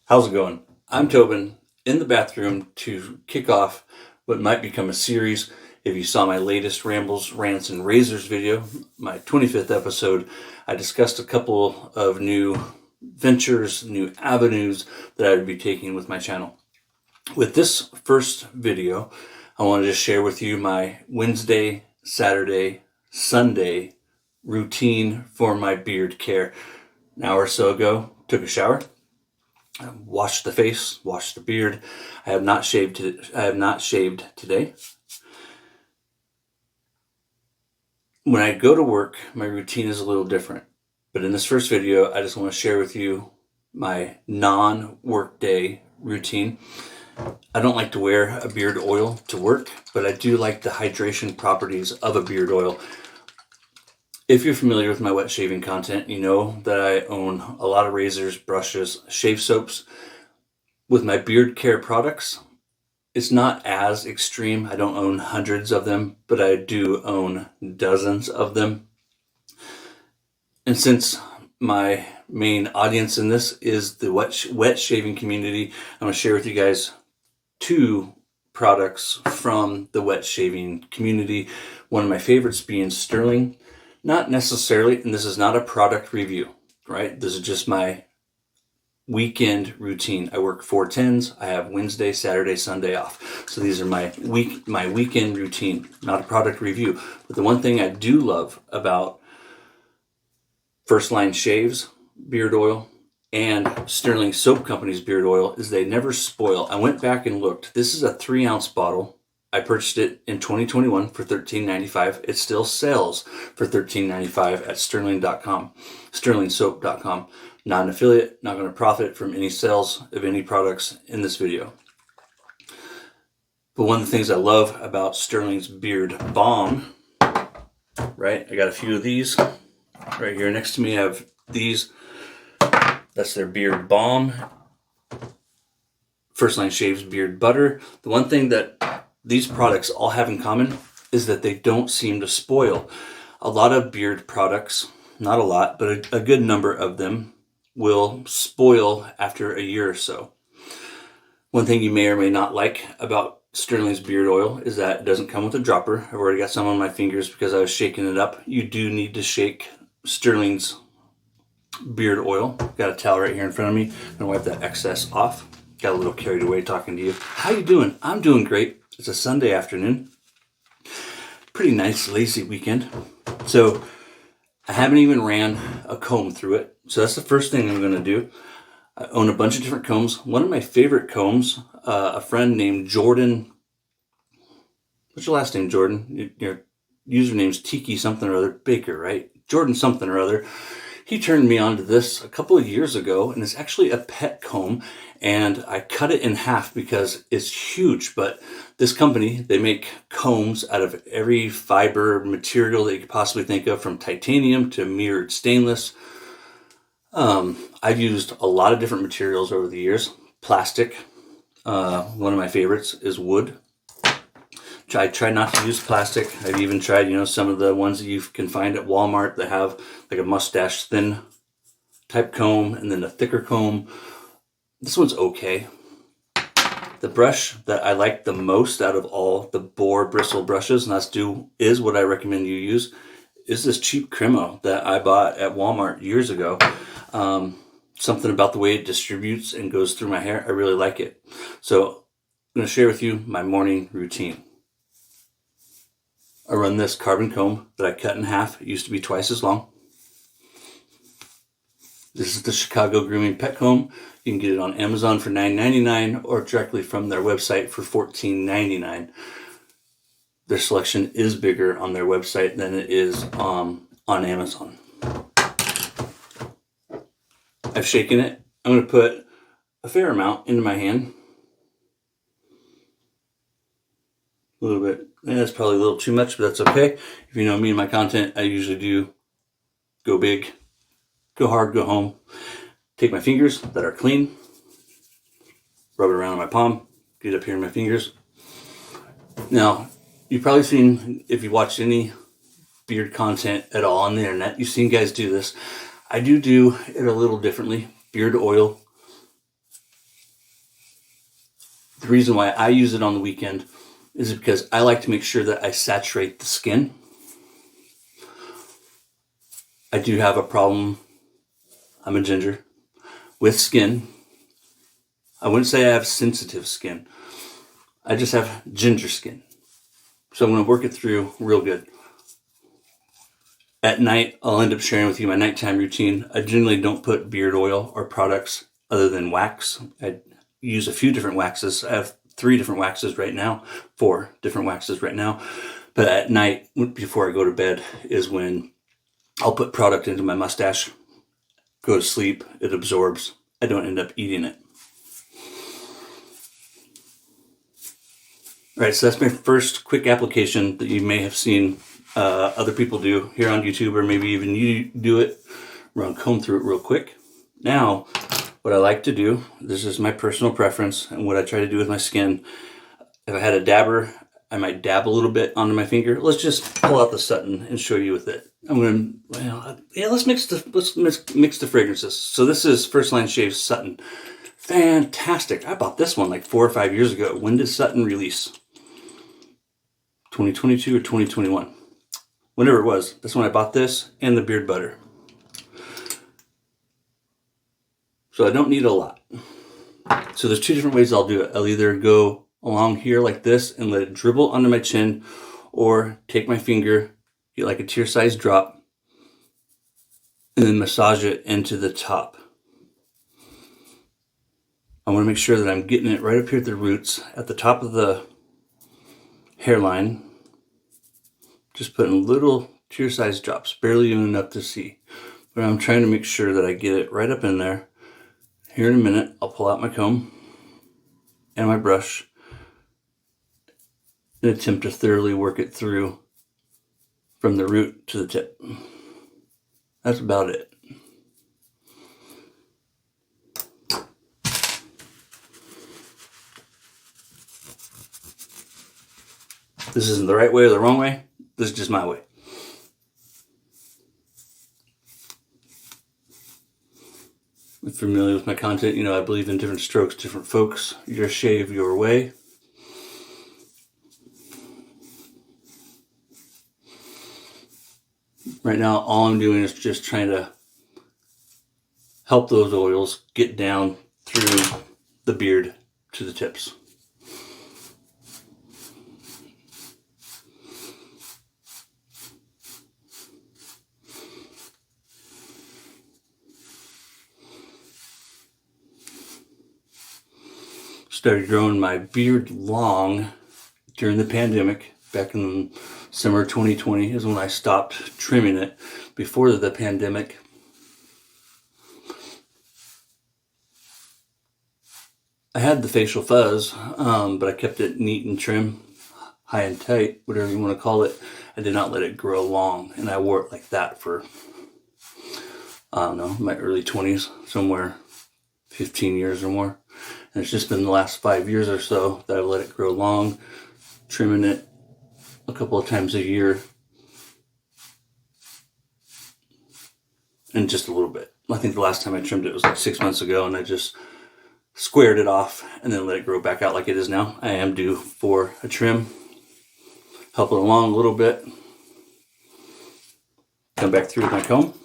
How's it going? I'm Tobin in the bathroom to kick off what might become a series. If you saw my latest Rambles, Rants, and Razors video, my 25th episode, I discussed a couple of new ventures, new avenues that I would be taking with my channel. With this first video, I wanted to share with you my Wednesday, Saturday, Sunday routine for my beard care. An hour or so ago, took a shower. Washed the face, washed the beard. I have not shaved today. When I go to work, my routine is a little different. But in this first video, I just want to share with you my non-work day routine. I don't like to wear a beard oil to work, but I do like the hydration properties of a beard oil. If you're familiar with my wet shaving content, you know that I own a lot of razors, brushes, shave soaps. With my beard care products, it's not as extreme. I don't own hundreds of them, but I do own dozens of them. And since my main audience in this is the wet shaving community, I'm going to share with you guys two products from the wet shaving community. One of my favorites being Stirling. Not necessarily, and this is not a product review, right? This is just my weekend routine. I work 4/10s. I have Wednesday, Saturday, Sunday off. So these are my weekend routine, not a product review. But the one thing I do love about First Line Shaves beard oil and Stirling Soap Company's beard oil is they never spoil. I went back and looked. This is a 3-ounce bottle. I purchased it in 2021 for $13.95. It still sells for $13.95 at sterling.com, sterlingsoap.com. Not an affiliate, not going to profit from any sales of any products in this video. But one of the things I love about Stirling's Beard Balm, right? I got a few of these right here next to me. I have these. That's their Beard Balm. First Line Shaves Beard Butter. The one thing that these products all have in common is that they don't seem to spoil. A lot of beard products, not a lot, but a good number of them will spoil after a year or so. One thing you may or may not like about Stirling's beard oil is that it doesn't come with a dropper. I've already got some on my fingers because I was shaking it up. You do need to shake Stirling's beard oil. Got a towel right here in front of me. I'm gonna wipe that excess off. Got a little carried away talking to you. How you doing? I'm doing great. It's a Sunday afternoon. Pretty nice, lazy weekend. So I haven't even ran a comb through it. So that's the first thing I'm going to do. I own a bunch of different combs. One of my favorite combs, a friend named Jordan. What's your last name, Jordan? Your username's Tiki something or other. Baker, right? Jordan something or other. He turned me on to this a couple of years ago, and it's actually a pet comb, and I cut it in half because it's huge. But this company, they make combs out of every fiber material that you could possibly think of, from titanium to mirrored stainless. I've used a lot of different materials over the years. Plastic, one of my favorites is wood. I try not to use plastic. I've even tried, some of the ones that you can find at Walmart that have like a mustache thin type comb and then a thicker comb. This one's okay. The brush that I like the most out of all the boar bristle brushes, and is what I recommend you use, is this cheap Cremo that I bought at Walmart years ago. Something about the way it distributes and goes through my hair, I really like it. So I'm going to share with you my morning routine. I run this carbon comb that I cut in half. It used to be twice as long. This is the Chicago Grooming Pet Comb. You can get it on Amazon for $9.99 or directly from their website for $14.99. Their selection is bigger on their website than it is on Amazon. I've shaken it. I'm going to put a fair amount into my hand. A little bit. And that's probably a little too much, but that's okay. If you know me and my content, I usually do go big, go hard, go home. Take my fingers that are clean, rub it around on my palm, get up here in my fingers. Now, you've probably seen, if you watched any beard content at all on the internet, you've seen guys do this. I do it a little differently. Beard oil The reason why I use it on the weekend is because I like to make sure that I saturate the skin. I do have a problem, I'm a ginger, with skin. I wouldn't say I have sensitive skin. I just have ginger skin. So I'm going to work it through real good. At night, I'll end up sharing with you my nighttime routine. I generally don't put beard oil or products other than wax. I use a few different waxes. I have 3 different waxes right now, 4 different waxes right now. But at night, before I go to bed, is when I'll put product into my mustache, go to sleep, it absorbs. I don't end up eating it. All right, so that's my first quick application that you may have seen other people do here on YouTube, or maybe even you do it. We're going to comb through it real quick. Now, what I like to do, this is my personal preference and what I try to do with my skin. If I had a dabber, I might dab a little bit onto my finger. Let's just pull out the Sutton and show you with it. I'm going to, let's mix the fragrances. So this is First Line Shave's Sutton. Fantastic. I bought this one like 4 or 5 years ago. When did Sutton release? 2022 or 2021? Whenever it was. That's when I bought this and the beard butter. So I don't need a lot. So there's 2 different ways I'll do it. I'll either go along here like this and let it dribble onto my chin, or take my finger, get like a tear-sized drop, and then massage it into the top. I want to make sure that I'm getting it right up here at the roots, at the top of the hairline. Just putting little tear-sized drops, barely even enough to see. But I'm trying to make sure that I get it right up in there. Here in a minute, I'll pull out my comb and my brush and attempt to thoroughly work it through from the root to the tip. That's about it. This isn't the right way or the wrong way. This is just my way. If you're familiar with my content, you know I believe in different strokes, different folks. Your shave, your way. Right now, all I'm doing is just trying to help those oils get down through the beard to the tips. Started growing my beard long during the pandemic. Back in summer 2020 is when I stopped trimming it. Before the pandemic, I had the facial fuzz, but I kept it neat and trim, high and tight, whatever you want to call it. I did not let it grow long, and I wore it like that for, I don't know, my early 20s, somewhere 15 years or more. And it's just been the last 5 years or so that I've let it grow long, trimming it a couple of times a year. And just a little bit. I think the last time I trimmed it was like 6 months ago, and I just squared it off and then let it grow back out like it is now. I am due for a trim. Help it along a little bit. Come back through with my comb.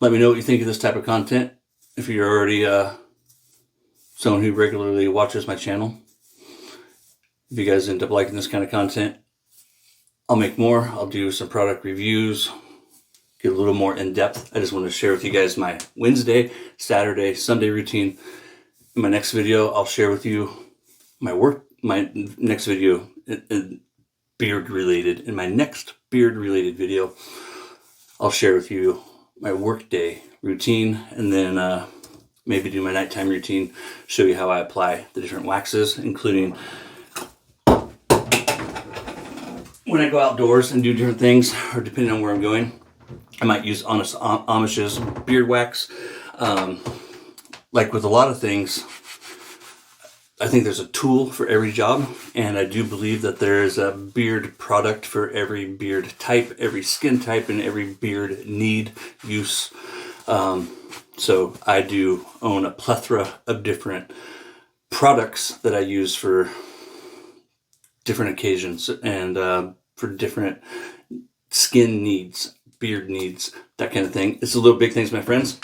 Let me know what you think of this type of content. If you're already someone who regularly watches my channel. If you guys end up liking this kind of content, I'll make more. I'll do some product reviews, get a little more in depth. I just want to share with you guys my Wednesday, Saturday, Sunday routine. In my next video, I'll share with you my next video, beard related. In my next beard related video, I'll share with you my workday routine, and then maybe do my nighttime routine, show you how I apply the different waxes, including when I go outdoors and do different things, or depending on where I'm going, I might use Honest Amish's beard wax. Like with a lot of things, I think there's a tool for every job, and I do believe that there is a beard product for every beard type, every skin type, and every beard need, use. So I do own a plethora of different products that I use for different occasions and for different skin needs, beard needs, that kind of thing. It's a little big things, my friends.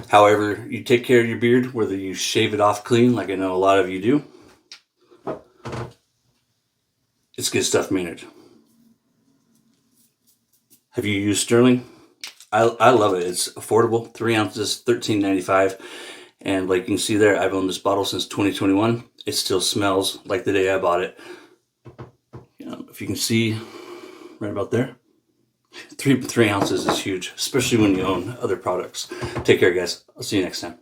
However you take care of your beard, whether you shave it off clean, like I know a lot of you do, it's good stuff, Maynard. Have you used Stirling? I love it. It's affordable, 3 ounces, $13.95. And like you can see there, I've owned this bottle since 2021. It still smells like the day I bought it. If you can see right about there, 3 ounces is huge, especially when you own other products. Take care, guys. I'll see you next time.